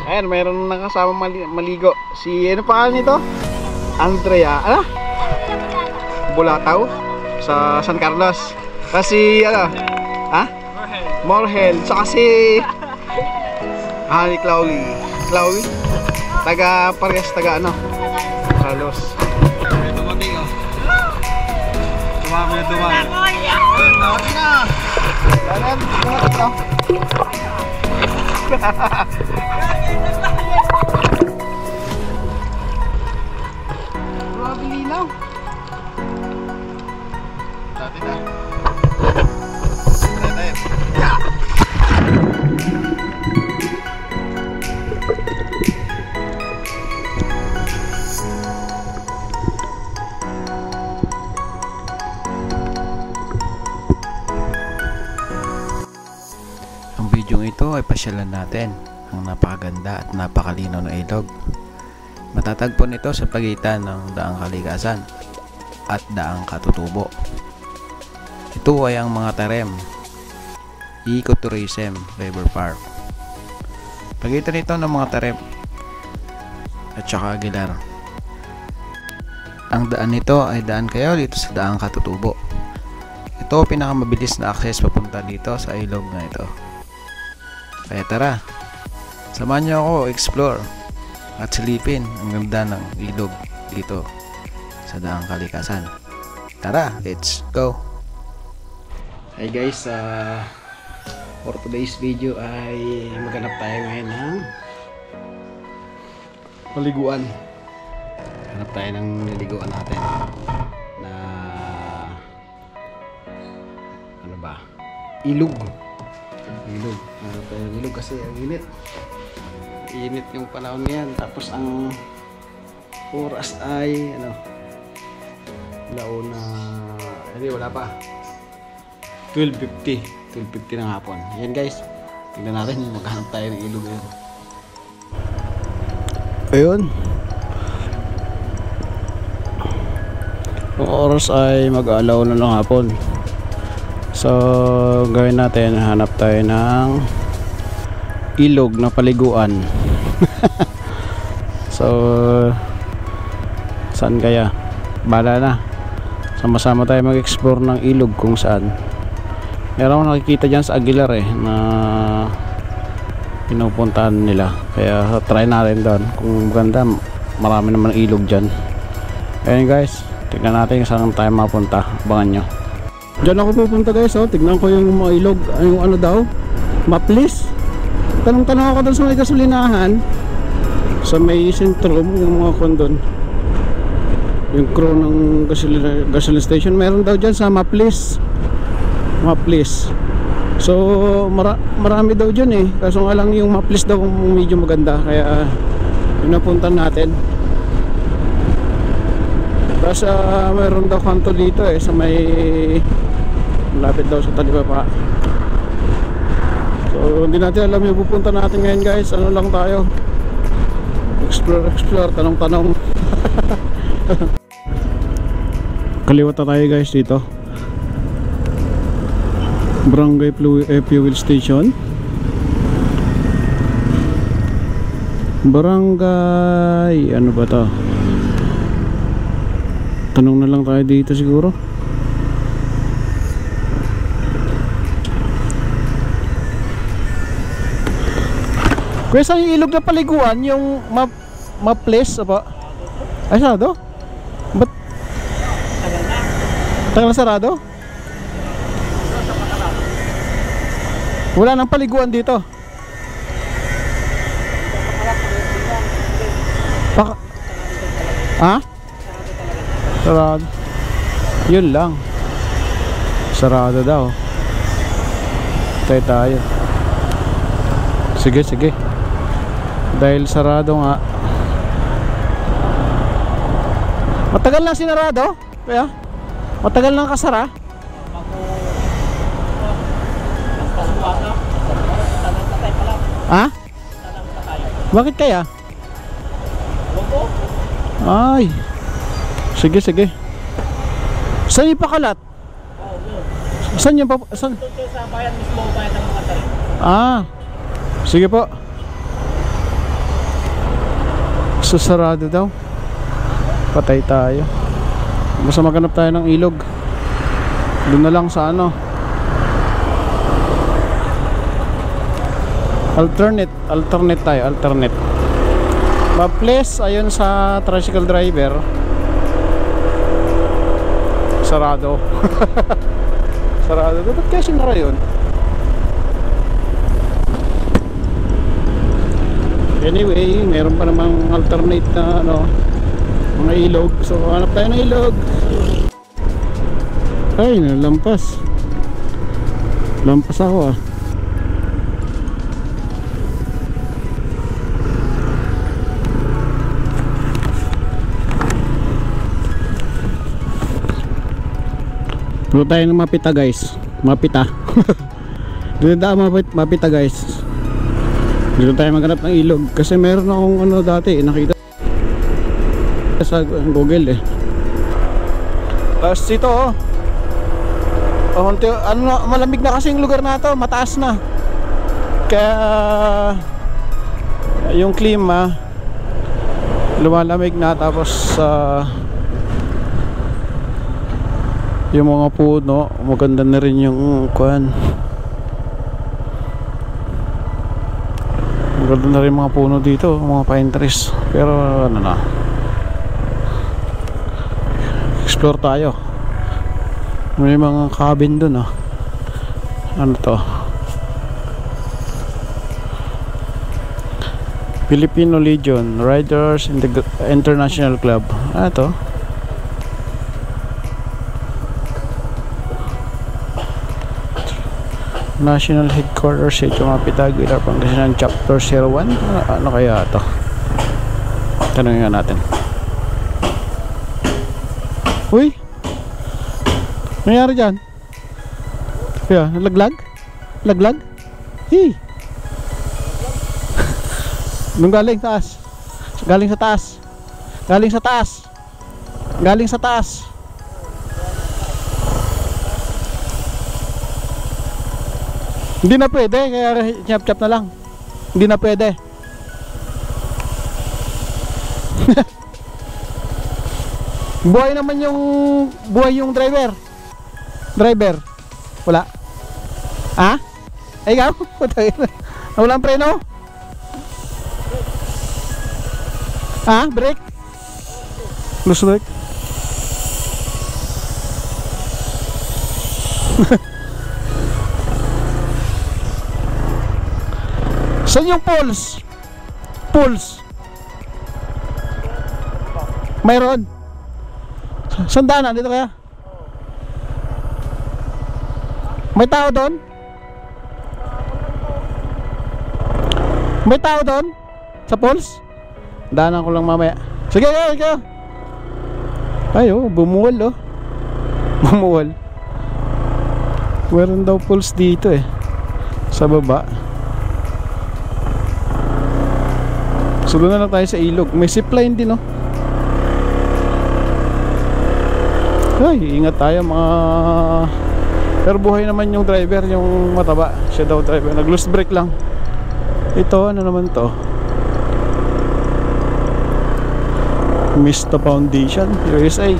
Ayan, mayroon nakasama maligo. Si ano pangalan nito? Andrea. Ano? Bulataw sa San Carlos. Kasi ano? Ha? Morhel. Saka si Honey Clauly. Clauly? Taga parehas taga ano? Carlos. Dumating oh. Dumami na dumami. Dumami na. Danan, dumating oh. Grabe linaw. Dati na. Yeah. Ang video ito ay pasyalan natin ang napakaganda at napakalinaw na ilog. Matatagpo nito sa pagitan ng Daang Kalikasan at Daang Katutubo. Ito ay ang mga Tarem Ecotourism River Park. Pagitan nito ng mga Tarem at saka Aguilar. Ang daan nito ay daan kayo dito sa Daang Katutubo. Ito pinakamabilis na access papunta dito sa ilog na ito. Kaya tara, samahan niyo ako explore at silipin ang ganda ng ilog dito sa Daang Kalikasan. Tara, let's go! Hey guys, for today's video ay maghanap tayo ngayon ng paliguan. Hanap tayo ng niliguan natin na ano ba? Ilog. Hanap tayo ng ilog kasi ang init. Init yung panahon ngayon. Tapos ang oras ay ano? Launa, hindi wala pa. 12:50 ng hapon. Yan guys, tingnan natin, maghanap tayo ng ilog ngayon. Ayun, ang oras ay mag-alaw na ng hapon. So gawin natin, hanap tayo ng ilog na paliguan. So saan kaya? Bala na, sama-sama tayo mag-explore ng ilog kung saan. Meron akong nakikita dyan sa Aguilar na pinupuntahan nila, kaya try natin doon kung maganda. Marami naman ilog dyan. Ayun guys, tignan natin saan tayo mapunta. Abangan nyo. Dyan ako pupunta guys, tignan ko yung mga ilog. Yung ano daw, Maplis. Tanong-tanong ako doon sa may gasolinahan, sa may sentrum, yung mga kondon, yung crew ng gasoline station. Meron daw dyan sa Maplis. So marami daw dyan kaso nga lang yung Maplis daw medyo maganda, kaya yun napuntan natin. Tapos mayroon daw kanto dito sa may malapit daw sa Talibaba. So hindi natin alam yung pupunta natin ngayon guys. Ano lang tayo, explore, tanong-tanong. Kaliwat na tayo guys dito, Barangay Fuel Station. Barangay ano ba to? Tanong na lang tayo dito siguro. Kuya, saan yung ilog na paliguan? Yung Maplis apa? Ay, sarado? Ba't? Tagal na sarado? Wala nang paliguan dito. Ha? Sarado. Yun lang. Sarado daw. Tayo. Sige. Dahil sarado nga. Matagal na sinarado? Kaya? Matagal na kasara? Ha? Bakit kaya? Ay. Sige. Saan yung pakalat? Saan yung saan? Sa bayan mismo, bayan ng mga tarim. Sige po. Susarado daw. Patay tayo. Basta maghanap tayo ng ilog. Doon na lang sa ano. Alternate tayo, alternate. Ma-place ayon sa tricycle driver. Sarado. Sarado. Dapat kaya sinara yun. Anyway, meron pa namang alternate na ano, mga ilog. So hanap tayo ng ilog. Ay, nalampas. Lampas ako ah. Puno tayo ng mapita guys. Mapita. Dito tayo mapita guys. Dito tayo maghanap ng ilog. Kasi meron akong ano dati nakita sa Google eh. Tapos dito oh. Ano, malamig na kasi yung lugar na to. Mataas na. Kaya yung klima lumalamig na. Tapos yung mga puno maganda na rin yung kuan. Maganda na rin mga puno dito, mga pine trees. Pero ano na, explore tayo. May mga cabin dun ah. Ano to? Filipino Legion Riders International Club. Ano to? National Headquarters sa Mapitag, Vilar, Pangasinan, Chapter 01. Ano kaya ito? Tanungin nga natin. Uy! Nangyari dyan? Kaya, nalaglag? Laglag? Hey! Nung galing taas. Galing sa taas. Galing sa taas. Galing sa taas. Hindi na pwede, kaya chap-chap na lang. Hindi na pwede. Buhay naman yung driver. Driver. Wala. Ha? Ay ikaw? Wala ang preno? Ha? Brake? Loose brake? Saan yung pulse? Pulse? Mayroon? Saan daanan? Dito kaya? May tao doon? May tao doon? Sa pulse? Daanan ko lang mamaya. Sige, sige. Ay oh, bumuwal oh. Bumuwal. Meron daw pulse dito eh. Sa baba. So doon na lang tayo sa ilog. May zipline din oh. Ay, ingat tayo mga. Pero buhay naman yung driver, yung mataba. Siya daw driver, nag-loose brake lang. Ito, ano naman to? Mista Foundation, USA.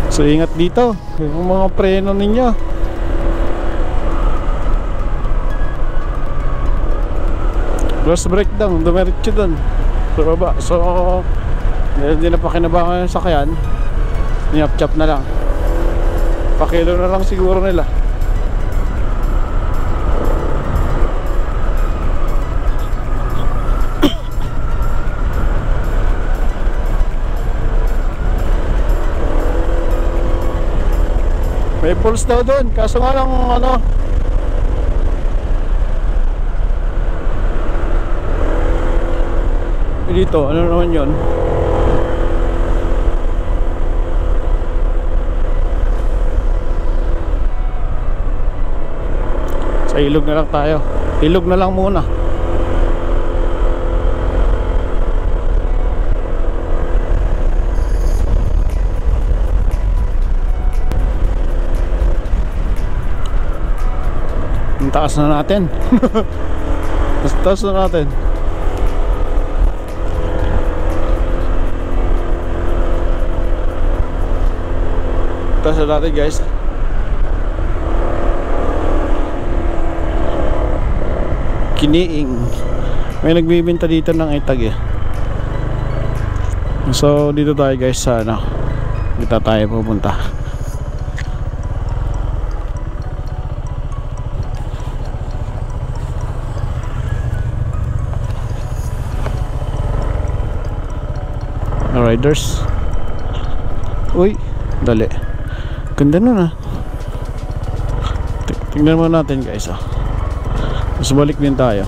So ingat dito, yung mga preno ninyo. Lost breakdown, dumiretso dun sa baba. So hindi na pakinabangan yung sakyan. Niyap-chap na lang. Pakilo na lang siguro nila. May pulse daw dun. Kaso nga lang ano, dito, ano naman yun? Sa ilog na lang tayo. Ilog na lang muna. Ang taas na natin. Taas na natin. Taas na natin guys. Kiniing. May nagbibinta dito ng itag eh. So dito tayo guys sa ano, dito tayo pupunta. Riders. Uy, dali. Ganda nun ah. Tingnan mo natin guys ah. Mas balik din tayo.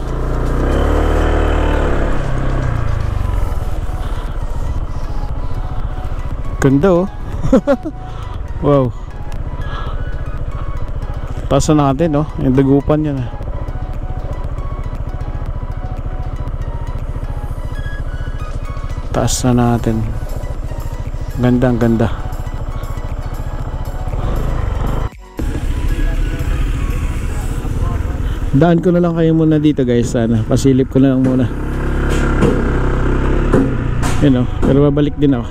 Ganda oh. Wow. Taas na natin oh. Yung dagupan yan ah. Taas na natin. Ganda, ang ganda. Daan ko na lang kayo muna dito guys. Sana pasilip ko na lang muna. Yun oh. Pero babalik din ako.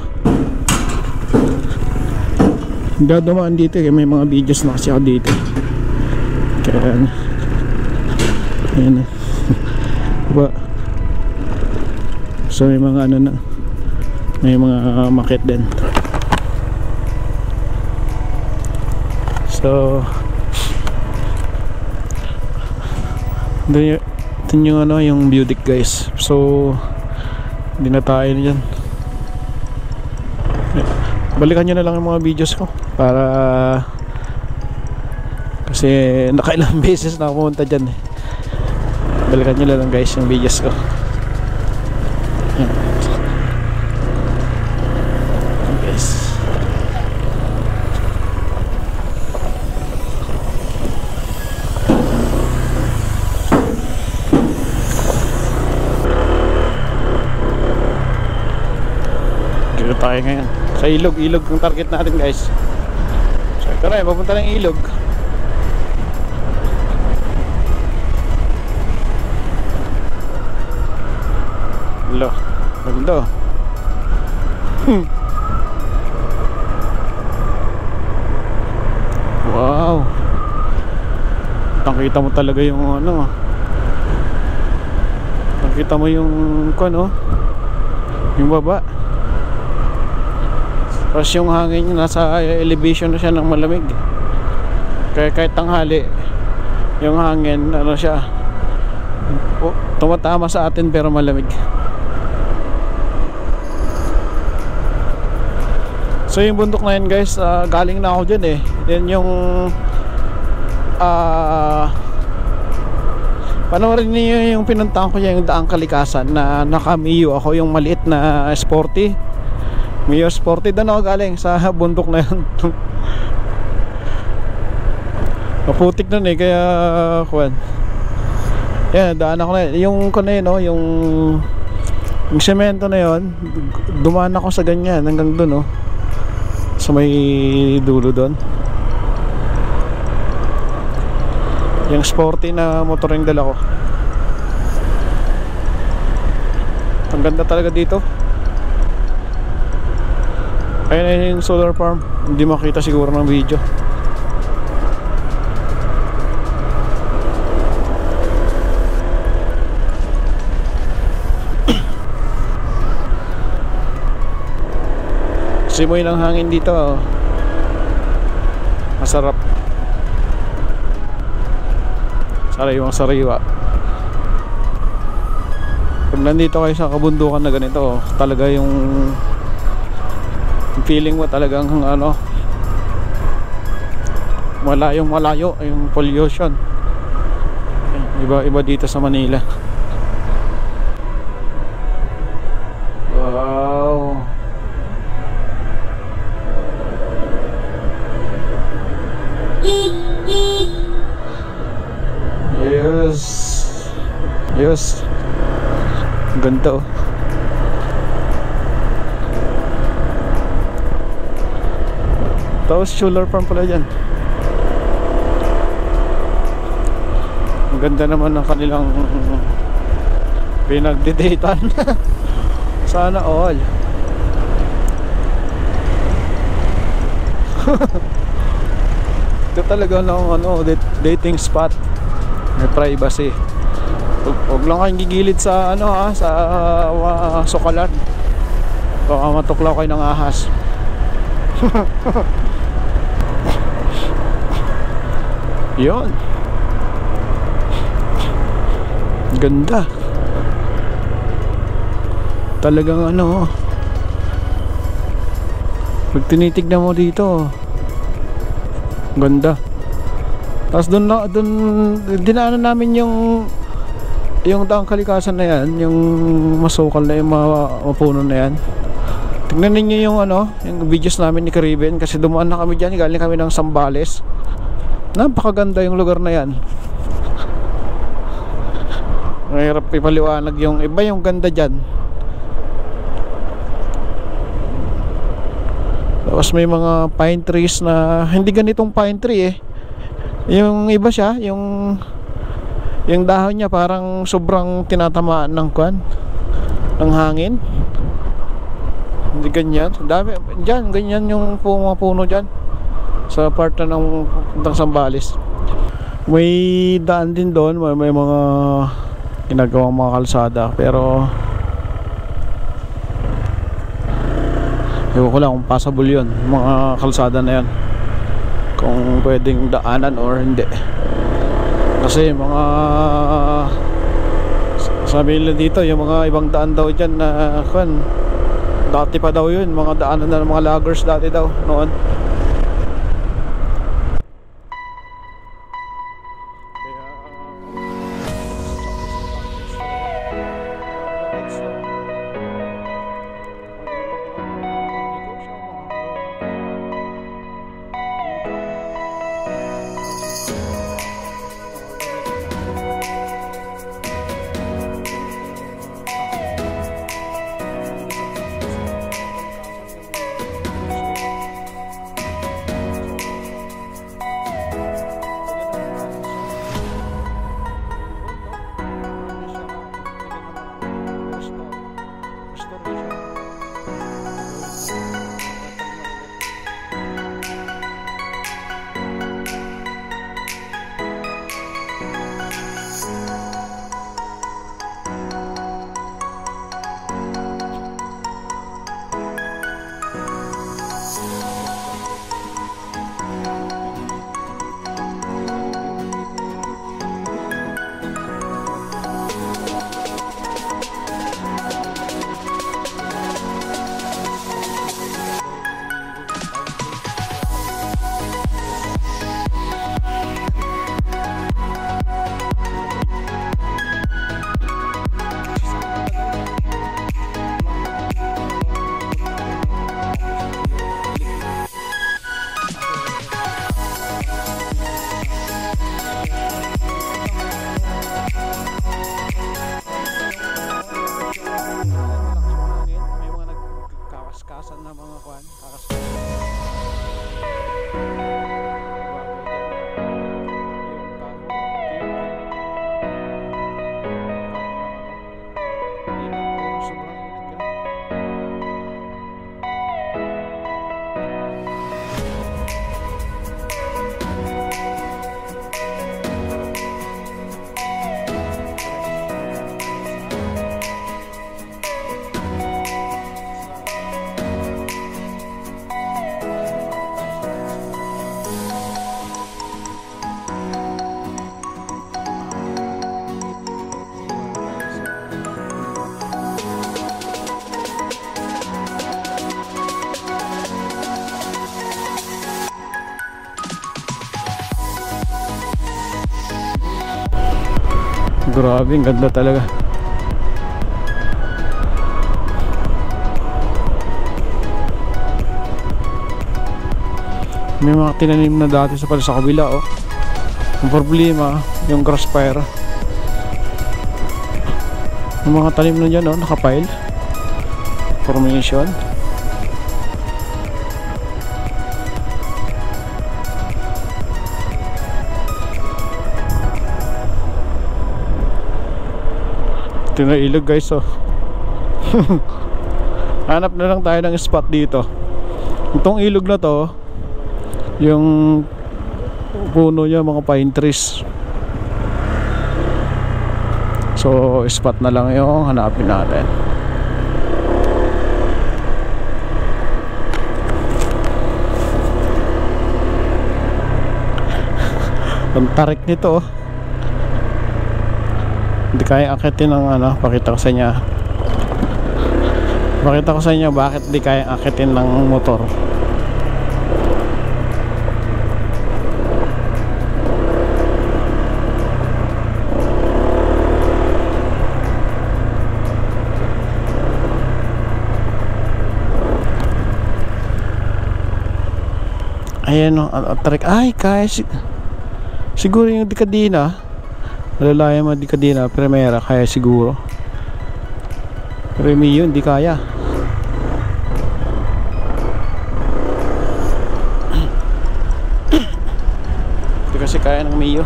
Hindi ako dumaan dito eh. May mga videos na kasi ako dito. Kaya ano. Ayan oh. Diba? So may mga ano na, may mga market din. So ito yung ano, yung view deck guys. So hindi na tayo dyan. Balikan nyo na lang yung mga videos ko para, kasi nakailang beses na ako pumunta dyan eh. Balikan nyo na lang guys yung videos ko. Tayo ngayon sa ilog yung target natin guys. So ito na, papunta ng ilog. Hello, ganda. Wow, nakita mo talaga yung ano, nakita mo yung ano, yung baba. Tapos yung hangin nasa elevation na siya ng malamig. Kaya kahit tanghali yung hangin ano siya, tumatama sa atin pero malamig. So yung bundok na yun guys, galing na ako dyan eh. Yan yung panoorin niyo yung pinuntahan ko dyan, yung Daang Kalikasan na naka-Mio ako, yung maliit na sporty. Mio Sporty, doon ako galing sa bundok na yun. Maputik nun eh, kaya kuwan. Yan, daan ako na yung ko na yun, oh, yung semento na yun. Dumaan ako sa ganyan hanggang doon, oh. So may dulo doon. Yung sporty na motor yung dala ko. Ang ganda talaga dito. Ayun yung solar farm. Hindi makita siguro ng video. Simoy ng hangin dito, oh. Masarap. Sariwang sariwa. Pag nandito kayo sa kabundukan na ganito, oh, talaga yung feeling mo talagang ano, malayo yung pollution. Iba dito sa Manila. Wow. Yes. Ganda, oh. Tapos solar farm pala dyan. Ang ganda naman ng kanilang pinagdidatan. Sana all. Ito talaga ng dating spot. May privacy. Huwag lang kayong gigilid sa sa sukalan. Baka matuklaw kayo ng ahas. Yun. Ganda. Talagang pag tinitignan mo dito, ganda. Tapos doon dinaanan namin yung daang kalikasan na yan, yung masukal na yung mapuno na yan. Tignan ninyo yung yung videos namin ni Caribbean, kasi dumaan na kami dyan, galing kami ng Zambales. Napakaganda yung lugar na yan. Mahirap ipaliwanag yung iba, yung ganda dyan. Tapos may mga pine trees na hindi ganitong pine tree eh. Yung iba siya, yung dahon niya parang sobrang tinatamaan ng ng hangin. Hindi ganyan. Dami diyan, ganyan yung mga puno diyan sa part ng Zambales. May daan din doon, may mga ginagawang mga kalsada, pero ewan ko lang kung passable yun, mga kalsada na yan, kung pwedeng daanan or hindi. Kasi mga sabi nila dito, yung mga ibang daan daw dyan na dati pa daw yun, mga daanan na ng mga loggers dati daw noon. Grabe, ang ganda talaga. May mga tinanim na dati sa kabila oh. Ang problema, yung grass fire. Yung mga tanim na dyan oh, nakapile formation. Ito na ilog guys, oh. Hanap na lang tayo ng spot dito. Itong ilog na to, yung puno niya mga pine trees. So spot na lang yung hanapin natin. Ang tarik nito, oh. Hindi kaya akitin ng ano, pakita ko sa inyo. Pakita ko sa inyo bakit di kaya akitin ng motor. Ayan o, tarik. Ay, kaya siguro yung Decadina, malalaya mo Decadina Primera, kaya siguro. Pero yung Mio hindi kaya. Hindi kasi kaya ng Mio.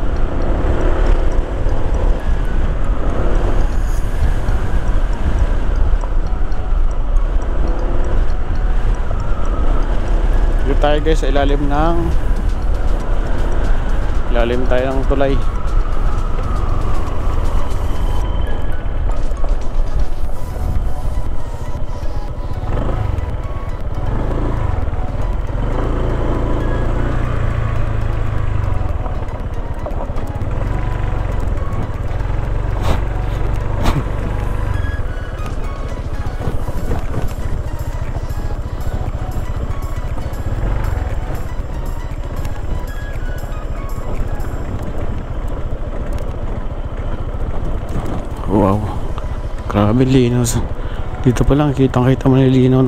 Dito tayo guys sa ilalim tayo ng tulay. Wow, grabe linaw. Dito pa lang kitang-kita mo yung linaw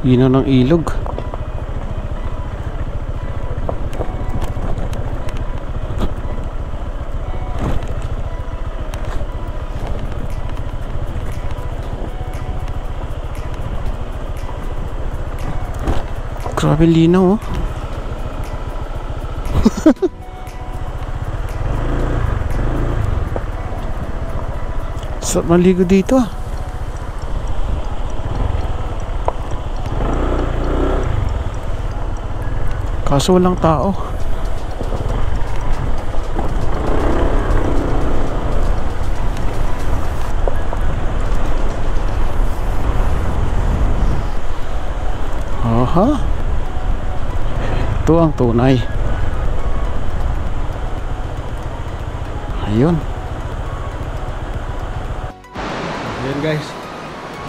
ng ilog. Grabe linaw, oh. Sarap maligo dito, ah. Kaso walang tao. Aha. Ito ang tunay. Ayun. Ayan guys,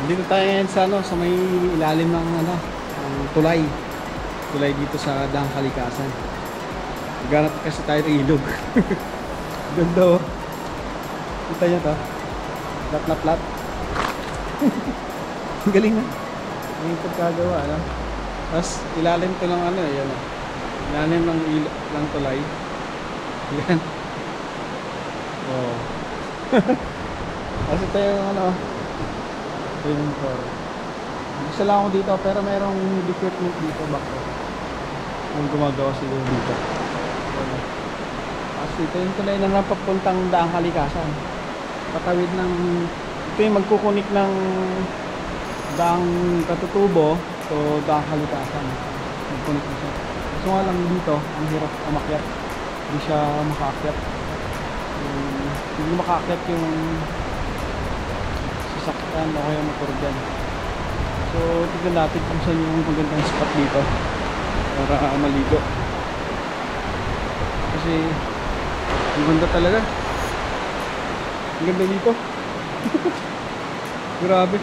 dito tayo ngayon sa, sa may ilalim ng tulay dito sa Daang Kalikasan. Ganap kasi tayo ng ilog. Ganda, oh. Kita nyo to, plat na plat. Galing na yung pagkagawa, ano? Tapos ilalim to ng yan, oh. Ilalim ng tulay. Yan. Oh. Kasi tayo swimming pool. Isa lang ako dito pero merong equipment dito bako. Yung gumagawa siguro dito. Kasi ito yung tulay na napapuntang Daang Kalikasan. Patawid ng, ito yung magkukunik ng Daang Katutubo to Daang Kalikasan. Magkunik na siya. So nga lang dito, ang hirap umakyat. Hindi siya makaakyat. Hindi makaakyat yung sasakyan o kaya motor dyan. So tignan natin kung saan yung magandang spot dito para maligo. Kasi ang ganda talaga. Ang ganda dito. Grabe.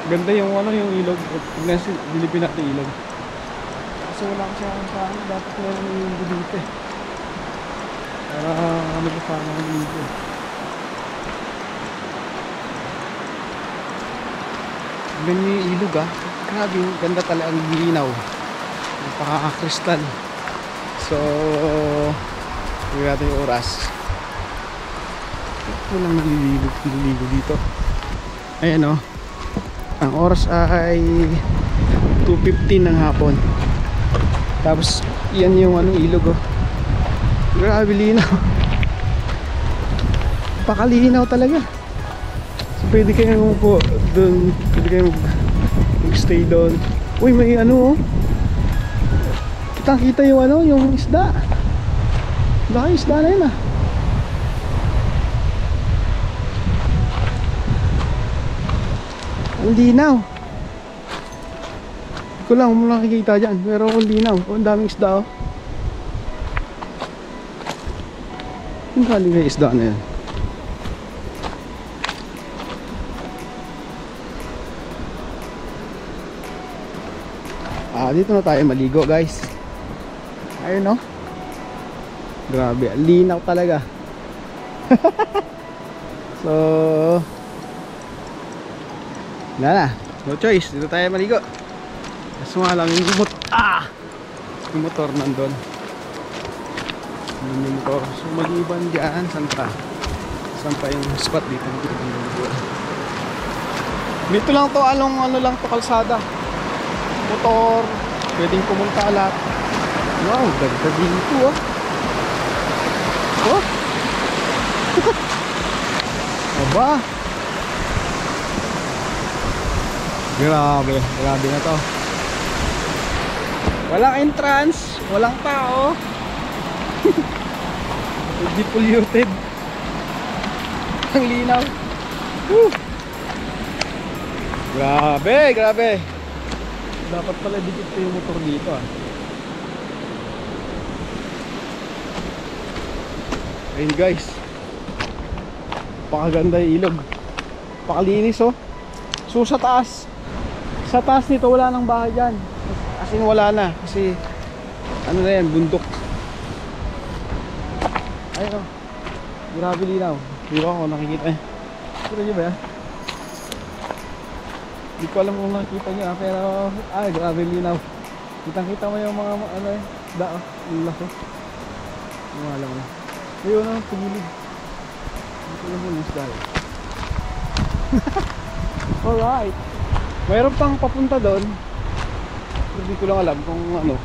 Ganda yung yung ilog. Tignan, dilipin natin yung ilog. Kasi wala kasi akong saan. Dapat meron yung dito eh. Para magkasama ng dito. Ganyan yung ilog, ah. Grabe, ganda talaga ang linaw. Napaka-kristal. So, huwag natin yung oras. Walang naliligo dito. Ayan, oh. Ang oras ay 2:15 ng hapon. Tapos, yan yung ilog, oh. Grabe linaw. Napakalinaw talaga. So pwede kayong po doon, pwede kayong mag-stay doon. Uy, may ano oh. Kita yung ano, yung isda. Baka yung isda na yun ah. Ang linaw. Hindi ko lang kung nakikita dyan. Pero ang linaw. Oh, ang daming isda oh. Yung galing yung isda na yan. Dito na tayo maligo guys. Ayun no. Grabe, linaw talaga. So wala na, no choice, dito tayo maligo. Kaso nga lang yung yung motor nandun. Yung motor. So maliban dyan, saan pa yung spot dito. Dito lang to, ano lang to, kalsada. Motor, pwedeng pumunta lahat. Wow, ganda dito oh. Oh. Aba. Grabe na to. Walang entrance, walang tao. Hindi polluted. Ang linaw. Woo. Grabe. Dapat pala dikit ko yung motor dito ah. Ayun guys, pakaganda yung ilog, pakalinis oh. So sa taas nito wala nang bahay dyan. As in wala na, kasi ano na yan, bundok. Ayun oh, grabe linaw. Di ba ako nakikita eh. Kita nyo ba yan? Hindi ko alam kung nakikita nyo pero grabe linaw. Kitang-kita mo yung mga ano eh, dao, laki. Yung alam mo. Ayun na, pagilid. Hindi ko alam kung isda eh. Alright. Mayroon pang papunta doon. Hindi ko lang alam kung ano,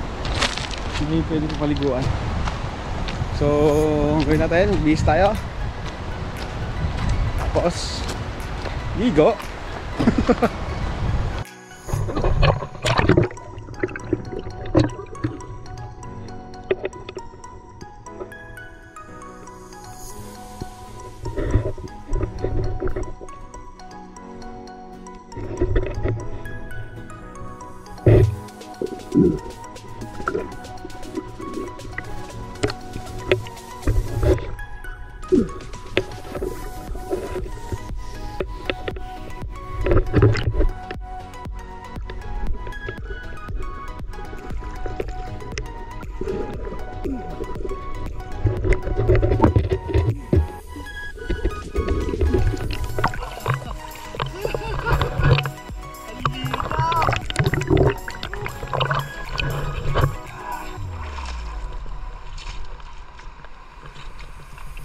hindi pwede ko paliguan. So, gawin natin, magbihis tayo. Tapos ligo.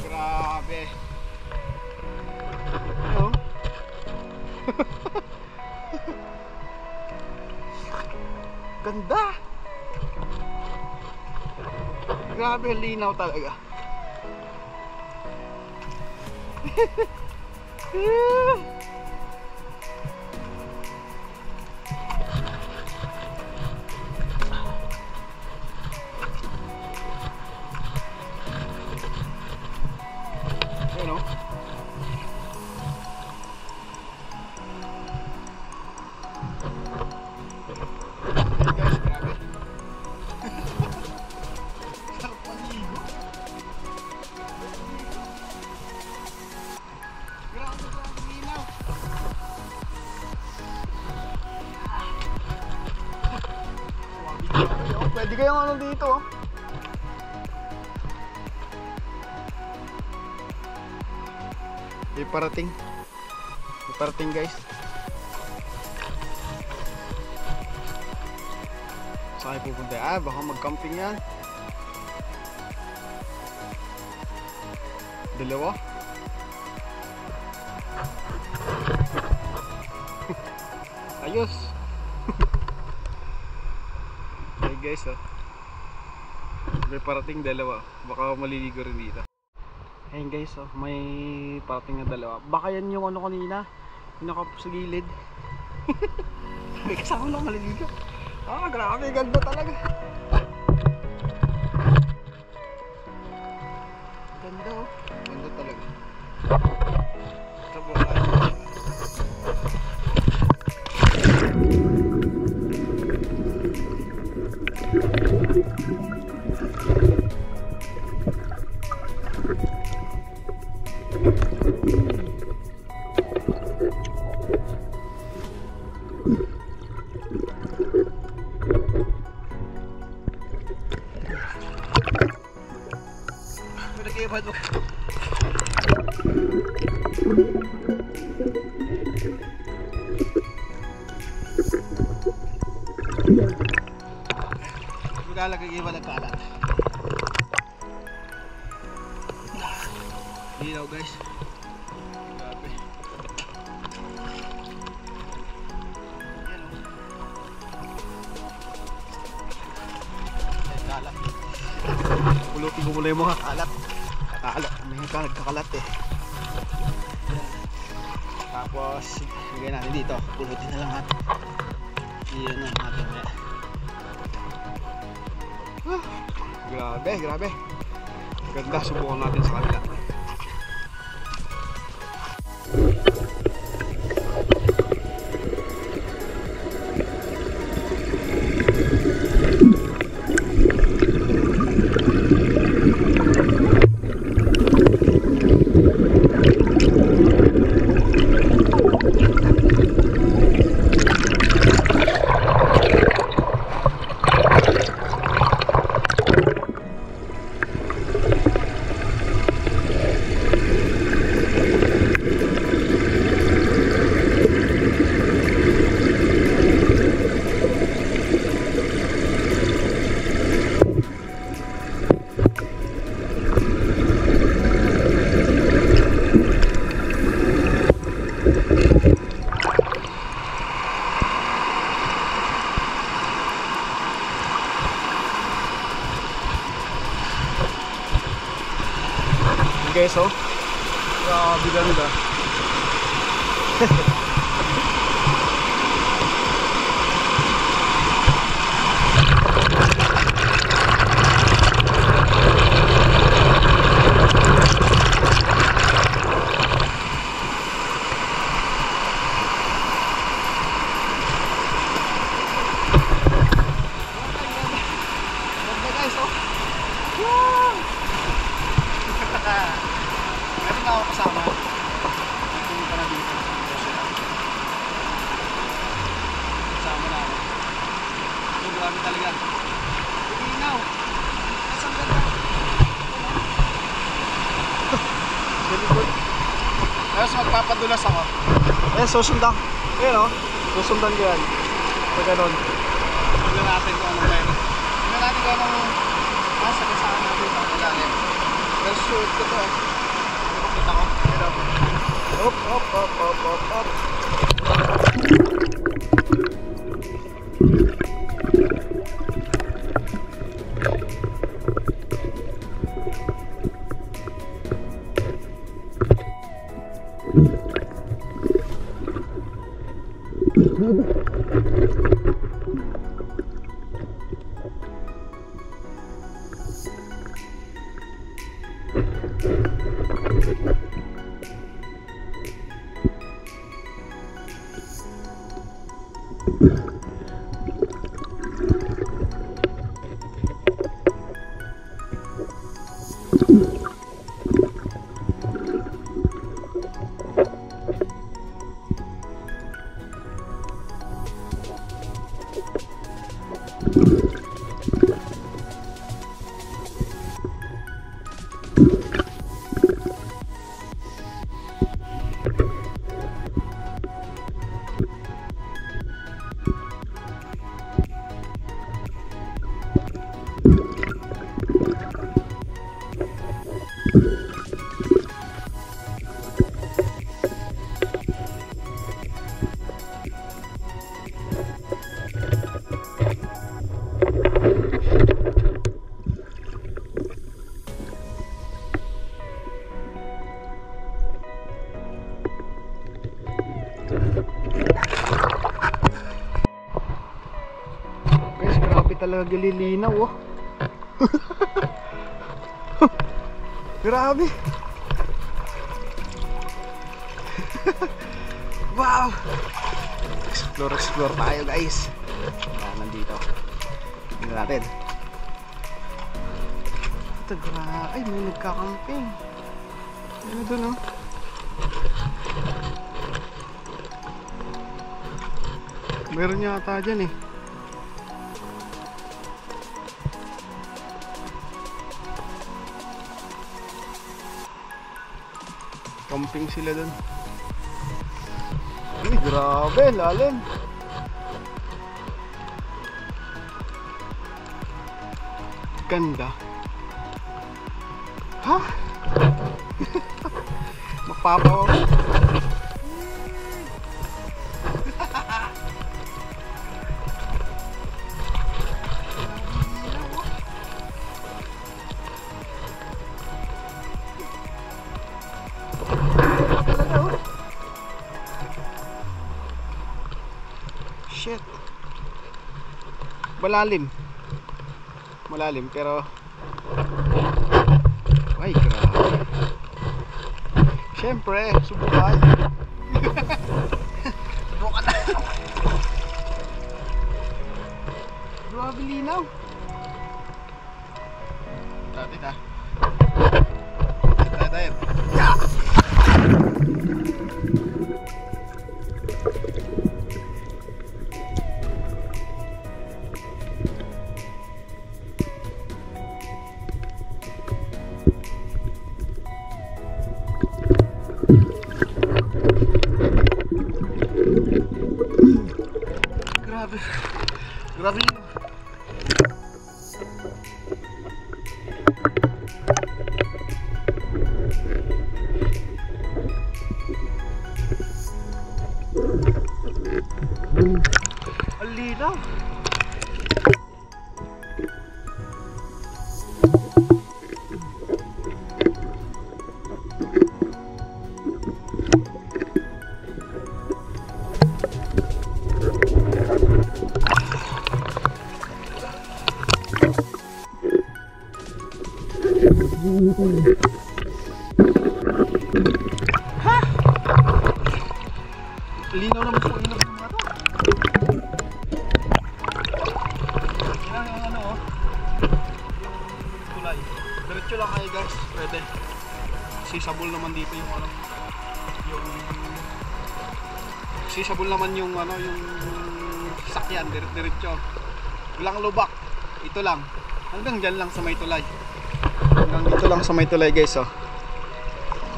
Grabe. Oh. Ganda. Grabe, linaw talaga. Ano? Pwede kayong ano dito. Iparating guys. Saan kayo pupunta? Baka mag-camping yan. Dalawa. Ayos. Hey guys oh. May parating dalawa. Baka maliligo rin dito. Ayun guys, oh, may parating na dalawa. Baka yan yung ano kanina, yung nakapo sa gilid. May kasama lang maliligo. Grabe, ganda talaga. Ganda oh. Ganda talaga. Maglalagay iba nagkalat. Dinaw guys. Grabe. Yan o. Kalat. Pulutin ko muna yung mga kalat. Kakalat. May nagkakalat eh. Tapos lagay natin dito. Pulutin na lang natin. Iyan na natin. Grabe, grabe. Ganda, subukan natin sa kanila. Guys, oh, grabe ganda. Meron na ako kasama. Nagpunta na dito. Kasama na ako. Ito, grabe talaga. Tinginaw. Asang ganda. Galikod. Tapos magpapadulas ako. Ayan, susundan. Ayan o. Susundan ko yan. So, ganun. Tignan natin kung anong meron. Tignan natin kung anong nasa kasama natin sa kalalim. Let's shoot ko to eh. Kita ko. Hop, hop, hop, hop, hop, hop. talaga lilinaw oh. Grabe. Wow. Explore tayo guys. Nandito. Tingnan natin. Ito ay may nagkakamping. Ano doon oh. Meron yata dyan eh. Camping sila dun. Ay, grabe, lalim. Ganda. Ha? Mapapaw. Shit. Malalim pero ay grabe. Siyempre, subukan. Subukan na. Grabe linaw. Dati na. Tayo. Yeah. Grabe. Alina. Ha? Linaw naman po ilog ng mga to. Yan yung ano oh. Yung tulay. Diretso lang kayo guys. Pwede. Sisabol naman dito yung ano. Sisabol naman yung ano yung sakyan. Diretso. Walang lubak. Ito lang. Hanggang dyan lang sa may tulay. Hanggang dito lang sa may tulay guys oh.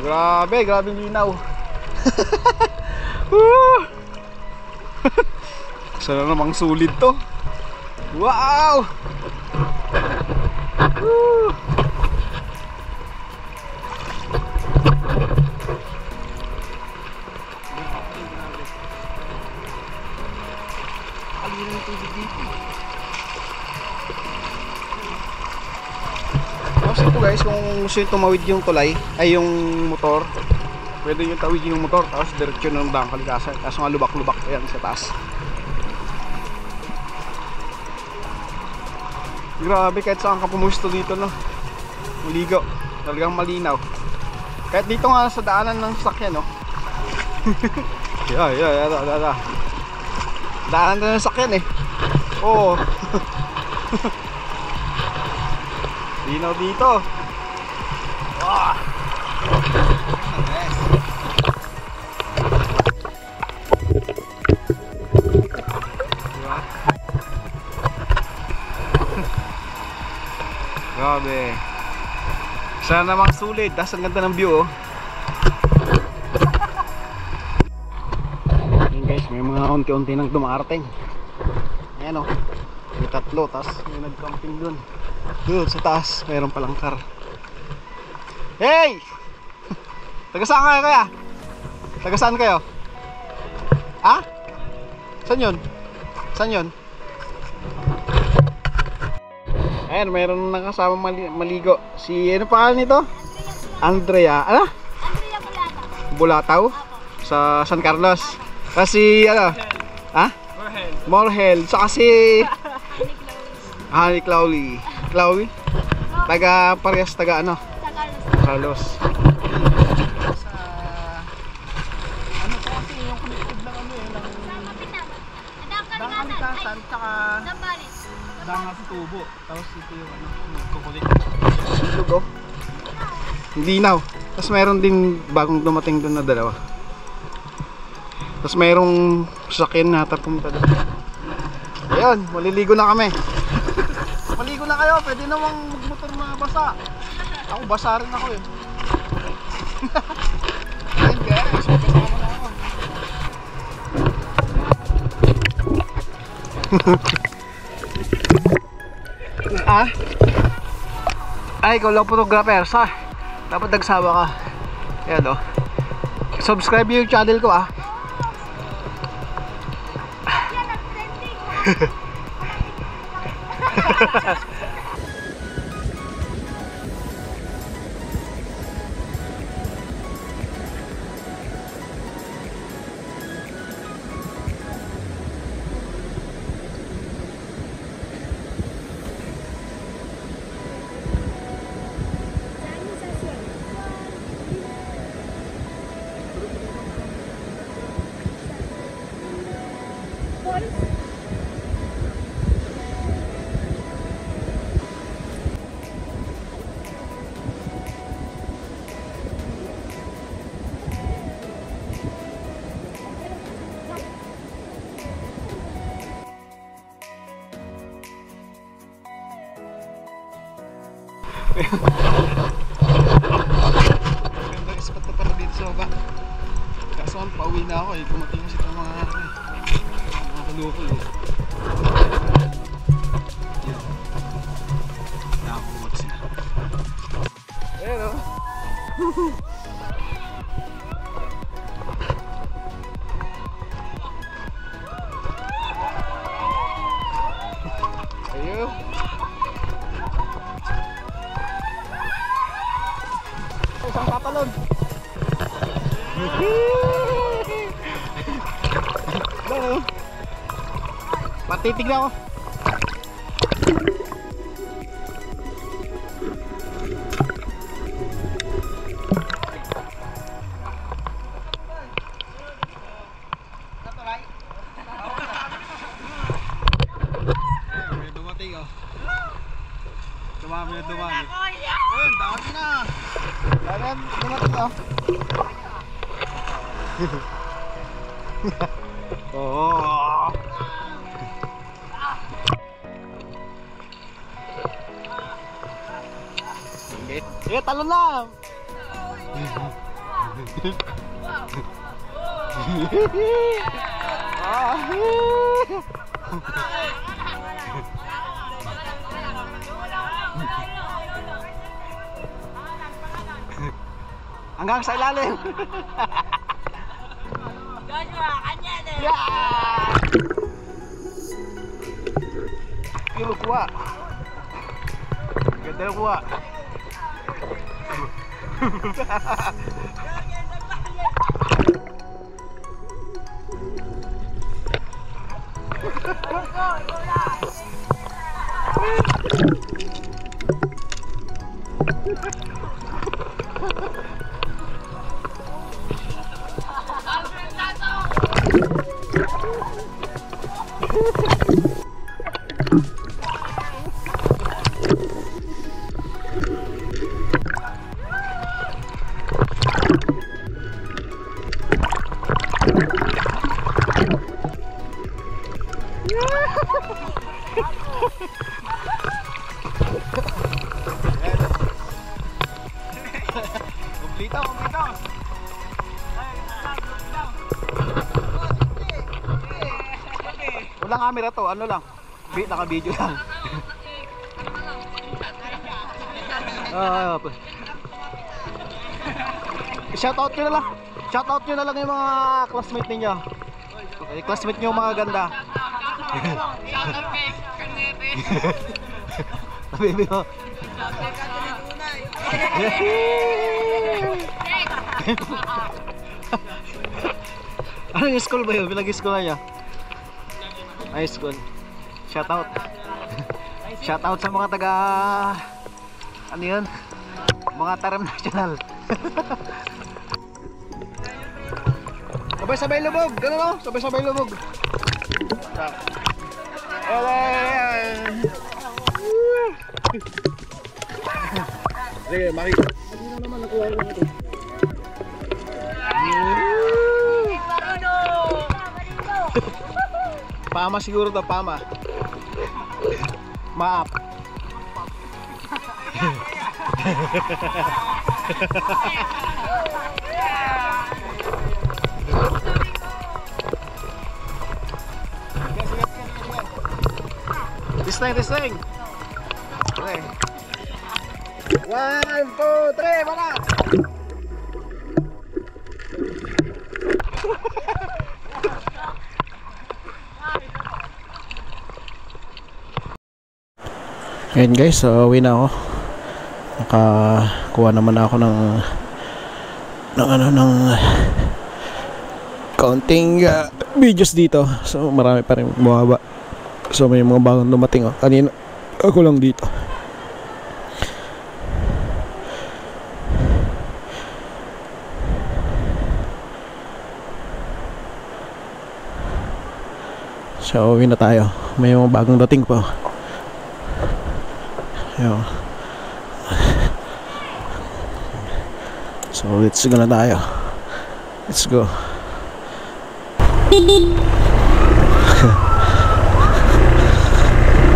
Grabe linaw. Sana namang sulit to. Wow. Alina yung tubig dito. Tapos ito guys, kung gusto yung tumawid yung tulay, ay yung motor, pwede yung tawid yung motor, tapos diretso ng dang kalikasan. Kaso nga lubak-lubak pa yan sa taas. Grabe, kahit saan ka pumusto dito no, maligo, talagang malinaw. Kahit dito nga sa daanan ng sakyan no. Daanan na ng sakyan eh. Oo. Linaw dito. Wow. Grabe. Sana namang sulit. Tas ang ganda ng view oh. Ayan guys, may mga unti-unti nang dumarating. Ayan oh. May tatlo. Tas may nag-camping dun. Doon sa taas, mayroon palang car. Hey! Taga saan kayo kaya? Taga saan kayo? Ha? Saan yun? Saan yun? Ayan, mayroon nakasama maligo. Si, ano pangalan nito? Andrea. Ano? Andrea Bulataw? Sa San Carlos. Kasi, ano? Ha? Morhel. Saka si... Ah, ni Claulie. Claulie? Taga parehas, taga ano? Carlos. Sa ano po kasi yung connected lang kami ng Dangalitasan tsaka Dangal sa Tubo. Tapos ito yung ano, nagkukulit. Lugo. Linaw. Tapos mayroon din bagong dumating doon na dalawa. Tapos mayroong sasakyan na pumunta doon. Ayun, maliligo na kami. Maligo na kayo, pwede namang magmotor na basa. Ako basa rin ako eh. Ayun guys, basa naman ako. Ah? Ay, ikaw lang photographer sa. Dapat nagsawa ka. Ayan o. Subscribe yung channel ko ah. Ganda spot na pala dito sa baba. Kaso pauwi na ako eh. Dumating kasi itong mga kalukol eh. Nakakumot sila. Ayan o. Ayun. Isang papalon. Hello. Patitig na ako. May dumating oh. Dumami na dumami. Ayun, dami na. Ayan, dumating oh. Oh. Sige, talon lang. Hanggang sa ilalim. Yeah! Kilo kuha. Ganda na kuha. Kumplito, kumplito. Walang camera to, ano lang. Naka-video lang. Shoutout nyo na lang. Shoutout nyo na lang yung mga classmate ninyo. Okay, classmate nyo mga ganda. Shoutout kay Kanete. Baby mo. Ano yung school ba yun? Pinag-school na niya? High school. Shoutout. Shout out sa mga taga ano yun? Mga Taram National. Sabay-sabay lubog, gano'n o? Sabay-sabay lubog. Sige, makita. Ano naman nakuha ko ito? Pama siguro to, pama. Maap. This thing. Okay. 1, 2, 3, mana? Ngayon guys, uwi na ako. Nakakuha naman ako ng counting videos dito. So marami pa rin bumaba. So may mga bagong dumating. Kanina ako lang dito. So uwi na tayo. May mga bagong dating pa. Yo. So let's go na tayo. Let's go.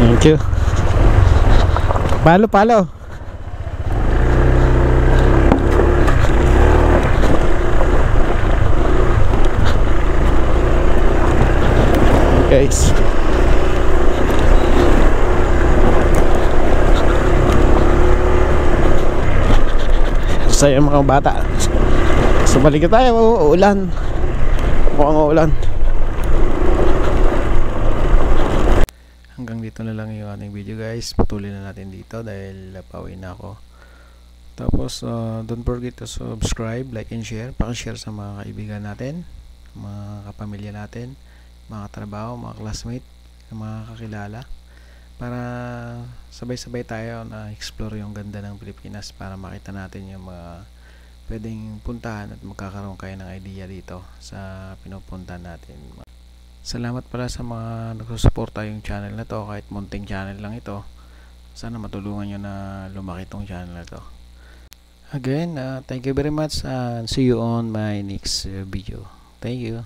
Thank you. Palo. Guys. Saya mga bata. So balik na tayo. Uulan. Mukhang uulan. Hanggang dito na lang yung ating video guys. Patuloy na natin dito dahil pauwi na ako. Tapos don't forget to subscribe, like and share. Paki-share sa mga kaibigan natin, mga kapamilya natin, mga katrabaho, mga classmate, mga kakilala, para sabay-sabay tayo na explore yung ganda ng Pilipinas, para makita natin yung mga pwedeng puntahan at magkakaroon kayo ng idea dito sa pinupuntahan natin. Salamat pala sa mga nagsusuporta yung channel na to, kahit munting channel lang ito. Sana matulungan nyo na lumaki tong channel na to. Again, thank you very much and see you on my next video. Thank you.